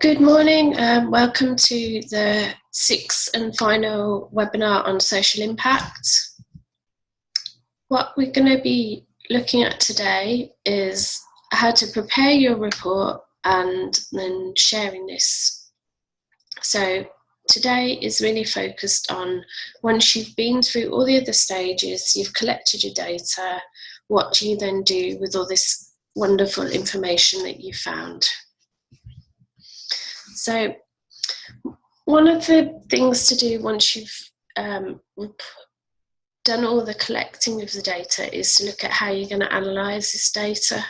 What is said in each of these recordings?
Good morning. Welcome to the sixth and final webinar on social impact. What we're going to be looking at today is how to prepare your report and then sharing this. So today is really focused on, once you've been through all the other stages, you've collected your data, what do you then do with all this wonderful information that you found? So one of the things to do once you've done all the collecting of the data is to look at how you're going to analyse this data.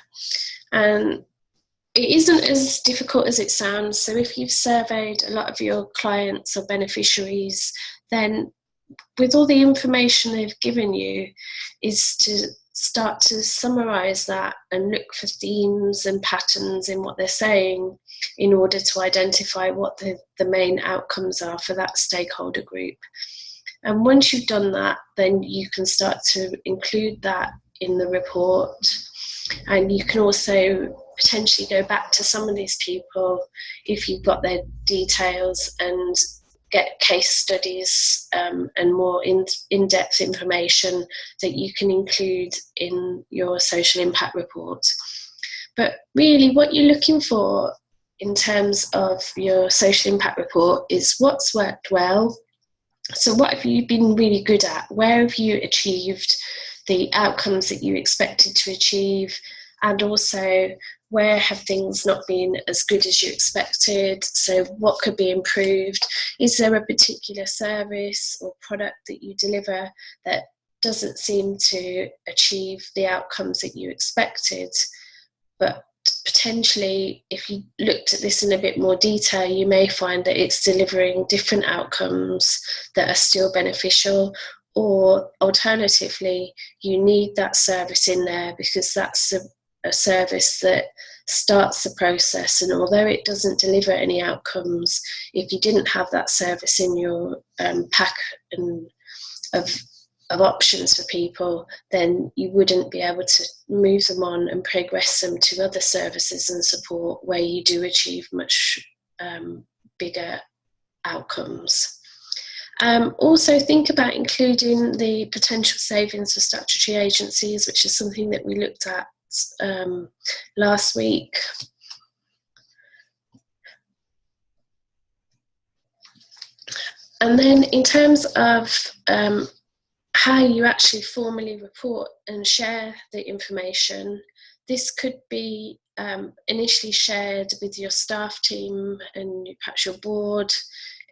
And it isn't as difficult as it sounds. So if you've surveyed a lot of your clients or beneficiaries, then with all the information they've given you is to start to summarise that and look for themes and patterns in what they're saying in order to identify what the main outcomes are for that stakeholder group. And once you've done that, then you can start to include that in the report. And you can also potentially go back to some of these people if you've got their details and get case studies and more in-depth information that you can include in your social impact report. But really what you're looking for in terms of your social impact report is what's worked well. So what have you been really good at? Where have you achieved the outcomes that you expected to achieve? And also, where have things not been as good as you expected? So what could be improved? Is there a particular service or product that you deliver that doesn't seem to achieve the outcomes that you expected? But potentially, if you looked at this in a bit more detail, you may find that it's delivering different outcomes that are still beneficial, or alternatively, you need that service in there because that's a service that starts the process, and although it doesn't deliver any outcomes, if you didn't have that service in your pack of options for people, then you wouldn't be able to move them on and progress them to other services and support where you do achieve much bigger outcomes. Also think about including the potential savings for statutory agencies, which is something that we looked at last week. And then in terms of how you actually formally report and share the information, this could be initially shared with your staff team and perhaps your board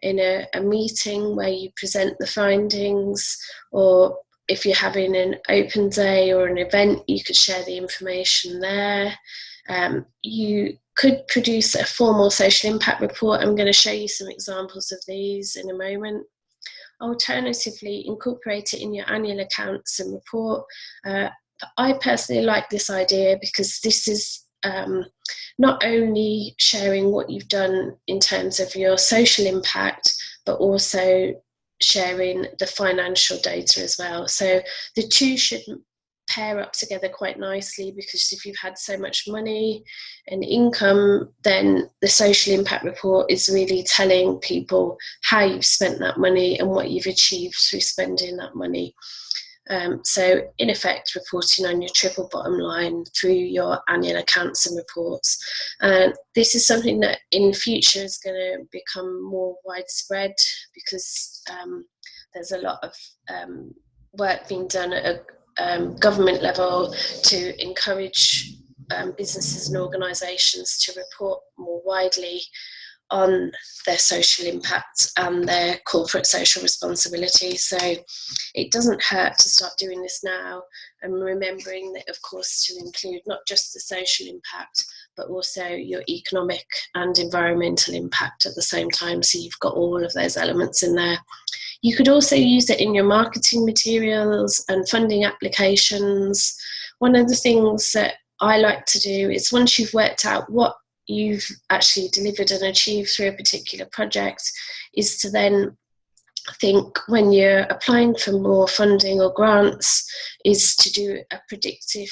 in a meeting where you present the findings, or if you're having an open day or an event, you could share the information there. You could produce a formal social impact report. I'm going to show you some examples of these in a moment. Alternatively, incorporate it in your annual accounts and report. I personally like this idea because this is not only sharing what you've done in terms of your social impact, but also sharing the financial data as well. So the two should pair up together quite nicely, because if you've had so much money and income, then the social impact report is really telling people how you've spent that money and what you've achieved through spending that money. So in effect, reporting on your triple bottom line through your annual accounts and reports. And this is something that in future is going to become more widespread, because there's a lot of work being done at a government level to encourage businesses and organisations to report more widely on their social impact and their corporate social responsibility. So it doesn't hurt to start doing this now, and remembering that, of course, to include not just the social impact, but also your economic and environmental impact at the same time. So you've got all of those elements in there. You could also use it in your marketing materials and funding applications. One of the things that I like to do is, once you've worked out what you've actually delivered and achieved through a particular project, is to then think, when you're applying for more funding or grants, is to do a predictive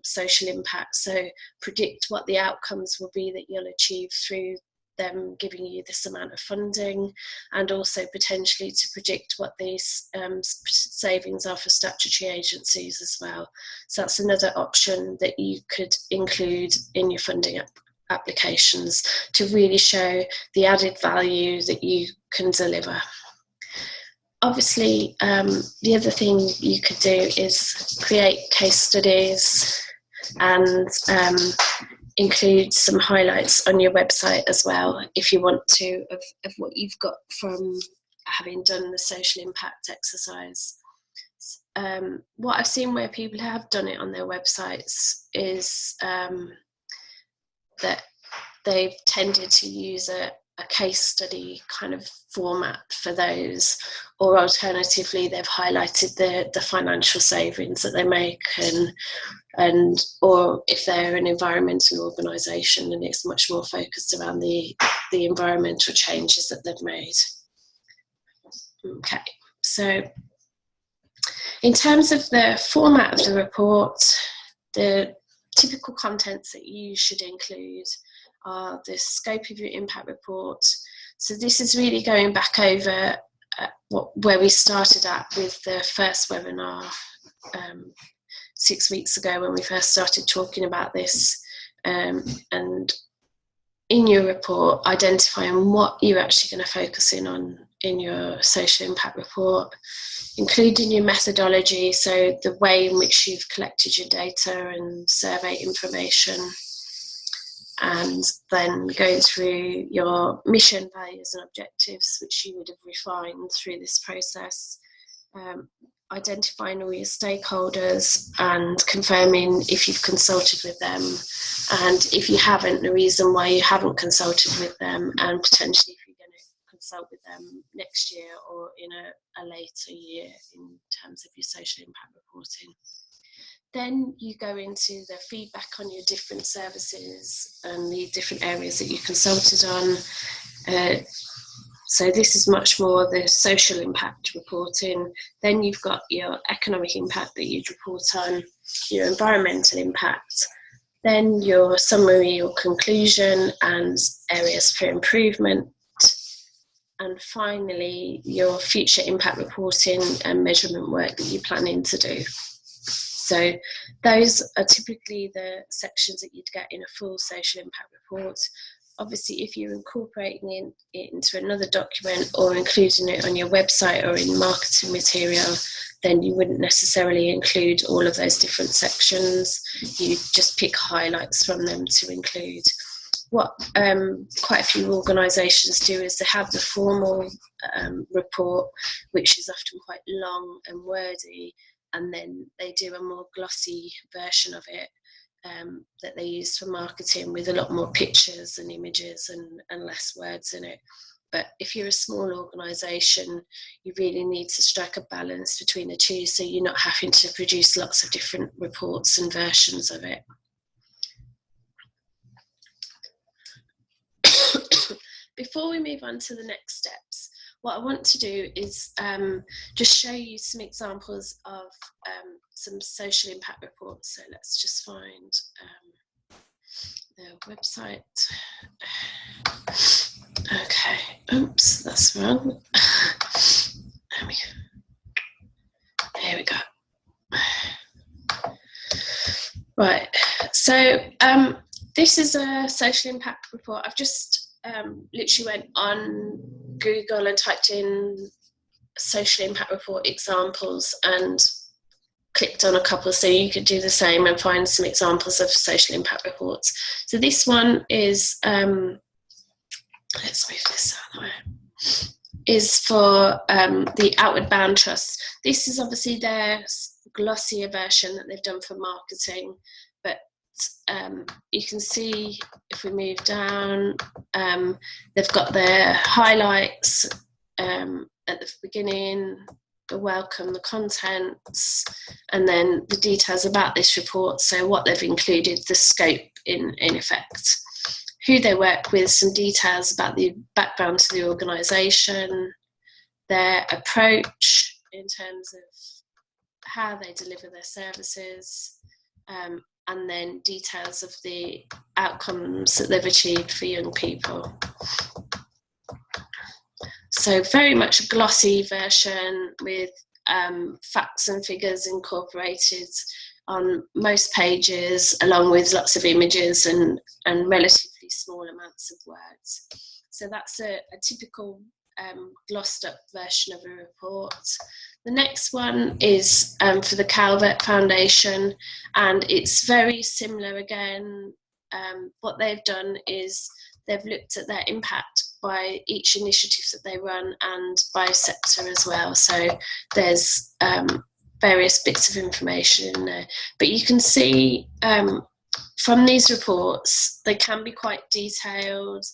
social impact. So predict what the outcomes will be that you'll achieve through them giving you this amount of funding, and also potentially to predict what these savings are for statutory agencies as well. So that's another option that you could include in your funding applications to really show the added value that you can deliver. Obviously, the other thing you could do is create case studies and include some highlights on your website as well, if you want to, of what you've got from having done the social impact exercise. What I've seen where people have done it on their websites is that they've tended to use a case study kind of format for those, or alternatively they've highlighted the financial savings that they make, and or if they're an environmental organisation, and it's much more focused around the environmental changes that they've made. Okay, so in terms of the format of the report, the typical contents that you should include are the scope of your impact report. So this is really going back over where we started at with the first webinar 6 weeks ago when we first started talking about this, and in your report identifying what you're actually going to focus in on in your social impact report, including your methodology, so the way in which you've collected your data and survey information, and then going through your mission, values and objectives, which you would have refined through this process, identifying all your stakeholders and confirming if you've consulted with them, and if you haven't, the reason why you haven't consulted with them, and potentially if you're going to consult with them next year or in a later year in terms of your social impact reporting. Then you go into the feedback on your different services and the different areas that you consulted on. So this is much more the social impact reporting. Then you've got your economic impact that you'd report on, your environmental impact, then your summary or conclusion and areas for improvement, and finally your future impact reporting and measurement work that you're planning to do. So those are typically the sections that you'd get in a full social impact report. Obviously, if you're incorporating it into another document or including it on your website or in marketing material, then you wouldn't necessarily include all of those different sections. You just pick highlights from them to include. What quite a few organisations do is they have the formal report, which is often quite long and wordy, and then they do a more glossy version of it that they use for marketing with a lot more pictures and images and less words in it. But if you're a small organisation, you really need to strike a balance between the two, so you're not having to produce lots of different reports and versions of it. Before we move on to the next steps, what I want to do is just show you some examples of some social impact reports. So let's just find the website. Okay, oops, that's wrong. Here we go. Right, so this is a social impact report. I've just literally went on Google and typed in social impact report examples and clicked on a couple, so you could do the same and find some examples of social impact reports. So this one is, let's move this out of the way, is for the Outward Bound Trust. This is obviously their glossier version that they've done for marketing, but you can see if we move down, they've got their highlights at the beginning, the welcome, the contents, and then the details about this report. So what they've included, the scope in effect, who they work with, some details about the background to the organisation, their approach in terms of how they deliver their services, and then details of the outcomes that they've achieved for young people. So very much a glossy version with facts and figures incorporated on most pages, along with lots of images and relatively small amounts of words. So that's a typical glossed up version of a report. The next one is for the Calvert Foundation, and it's very similar again. What they've done is they've looked at their impact by each initiative that they run and by sector as well. So there's various bits of information in there. But you can see from these reports, they can be quite detailed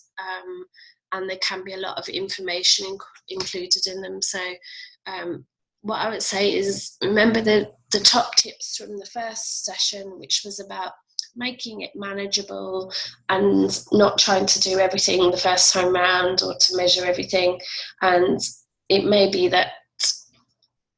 and there can be a lot of information included in them. So what I would say is remember the top tips from the first session, which was about making it manageable and not trying to do everything the first time round or to measure everything. And it may be that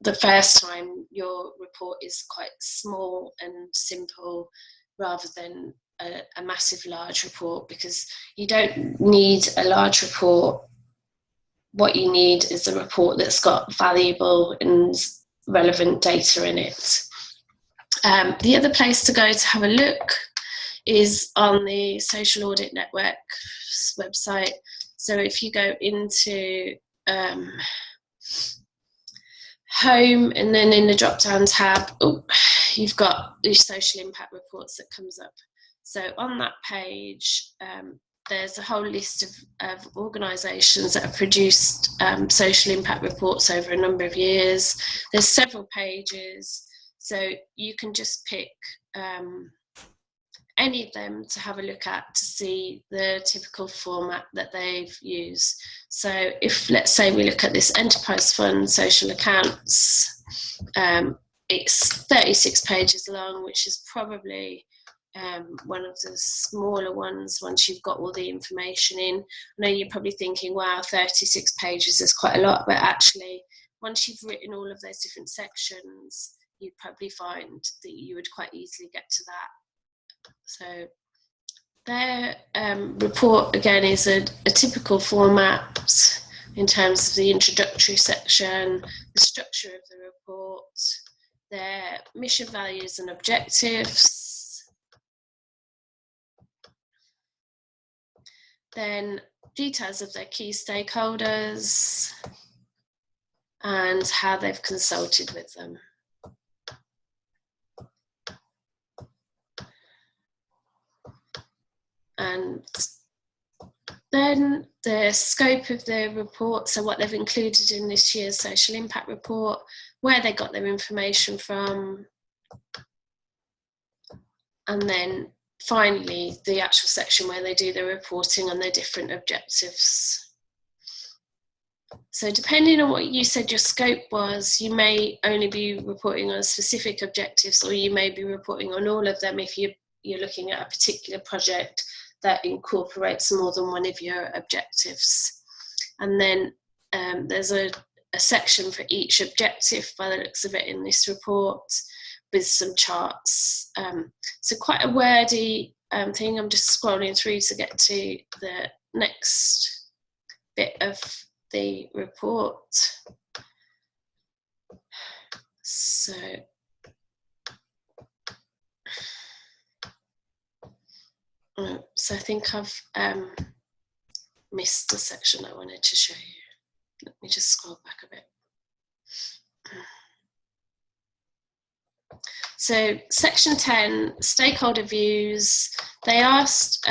the first time your report is quite small and simple rather than a massive large report, because you don't need a large report. What you need is a report that's got valuable and relevant data in it. The other place to go to have a look is on the Social Audit Network's website. So if you go into Home, and then in the drop-down tab, you've got the social impact reports that comes up. So on that page, there's a whole list of organisations that have produced social impact reports over a number of years. There's several pages, so you can just pick any of them to have a look at to see the typical format that they've used. So if, let's say, we look at this enterprise fund social accounts, it's 36 pages long, which is probably one of the smaller ones once you've got all the information in. I know you're probably thinking, wow, 36 pages is quite a lot, but actually once you've written all of those different sections, you'd probably find that you would quite easily get to that. So their report again is a typical format in terms of the introductory section, the structure of the report, their mission, values and objectives, then details of their key stakeholders and how they've consulted with them. And then the scope of the report, so what they've included in this year's social impact report, where they got their information from, and then finally the actual section where they do their reporting on their different objectives. So depending on what you said your scope was, you may only be reporting on specific objectives, or you may be reporting on all of them if you're looking at a particular project that incorporates more than one of your objectives. And then there's a section for each objective by the looks of it in this report with some charts. So quite a wordy thing. I'm just scrolling through to get to the next bit of the report. So I think I've missed the section I wanted to show you. Let me just scroll back a bit. So section 10, stakeholder views. They asked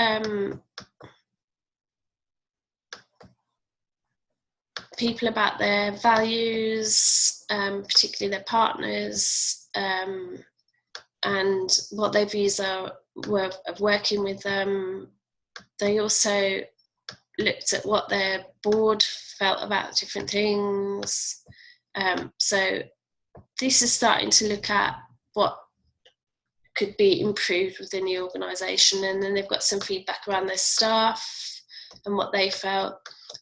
people about their values, particularly their partners, and what their views were of working with them. They also looked at what their board felt about different things. So this is starting to look at what could be improved within the organisation, and then they've got some feedback around their staff and what they felt.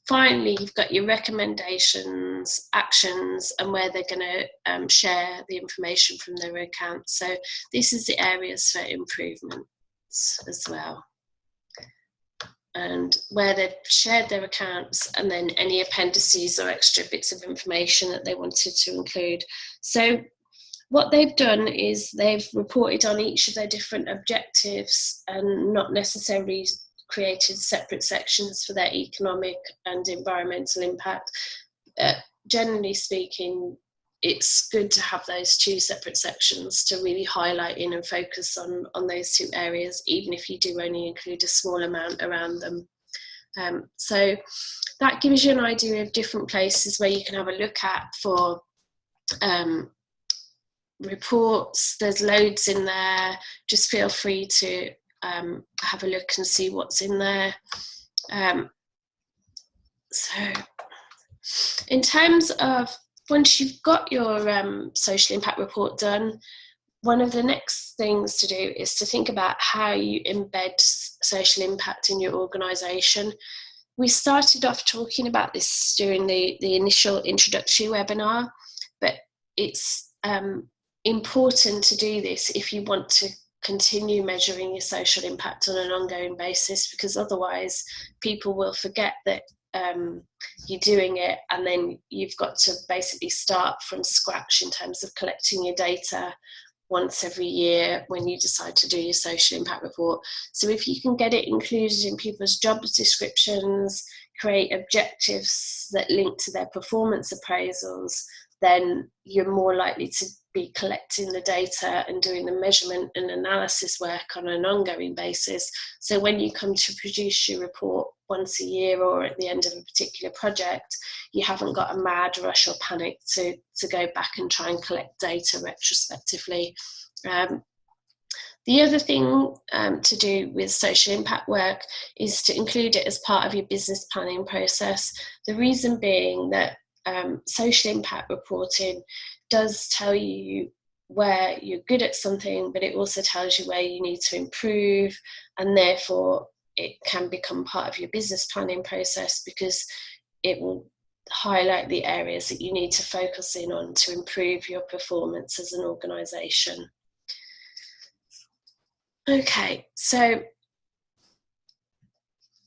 finally, you've got your recommendations, actions, and where they're going to share the information from their account. So this is the areas for improvements as well. And where they've shared their accounts, and then any appendices or extra bits of information that they wanted to include. So what they've done is they've reported on each of their different objectives and not necessarily created separate sections for their economic and environmental impact. Generally speaking, it's good to have those two separate sections to really highlight in and focus on those two areas, even if you do only include a small amount around them. So that gives you an idea of different places where you can have a look at for reports. There's loads in there. Just feel free to have a look and see what's in there. So in terms of once you've got your social impact report done, one of the next things to do is to think about how you embed social impact in your organisation. We started off talking about this during the initial introductory webinar, but it's important to do this if you want to continue measuring your social impact on an ongoing basis, because otherwise people will forget that you're doing it, and then you've got to basically start from scratch in terms of collecting your data once every year when you decide to do your social impact report. So if you can get it included in people's job descriptions, create objectives that link to their performance appraisals, then you're more likely to be collecting the data and doing the measurement and analysis work on an ongoing basis. So when you come to produce your report once a year or at the end of a particular project, you haven't got a mad rush or panic to go back and try and collect data retrospectively. The other thing to do with social impact work is to include it as part of your business planning process. The reason being that social impact reporting does tell you where you're good at something, but it also tells you where you need to improve, and therefore it can become part of your business planning process because it will highlight the areas that you need to focus in on to improve your performance as an organisation. Okay, so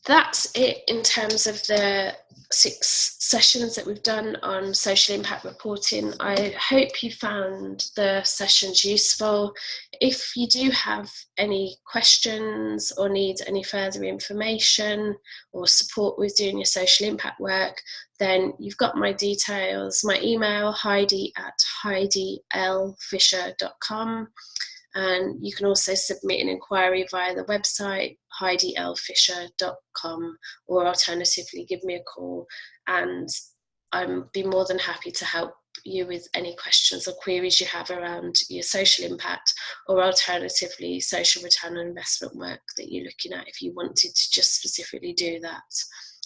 that's it in terms of the 6 sessions that we've done on social impact reporting. I hope you found the sessions useful. If you do have any questions or need any further information or support with doing your social impact work, then you've got my details, my email, heidi@heidilfisher.com. And you can also submit an inquiry via the website, heidilfisher.com, or alternatively give me a call, and I'd be more than happy to help you with any questions or queries you have around your social impact, or alternatively social return on investment work that you're looking at if you wanted to just specifically do that.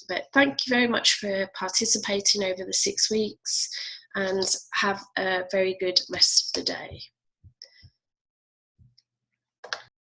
But thank you very much for participating over the 6 weeks, and have a very good rest of the day.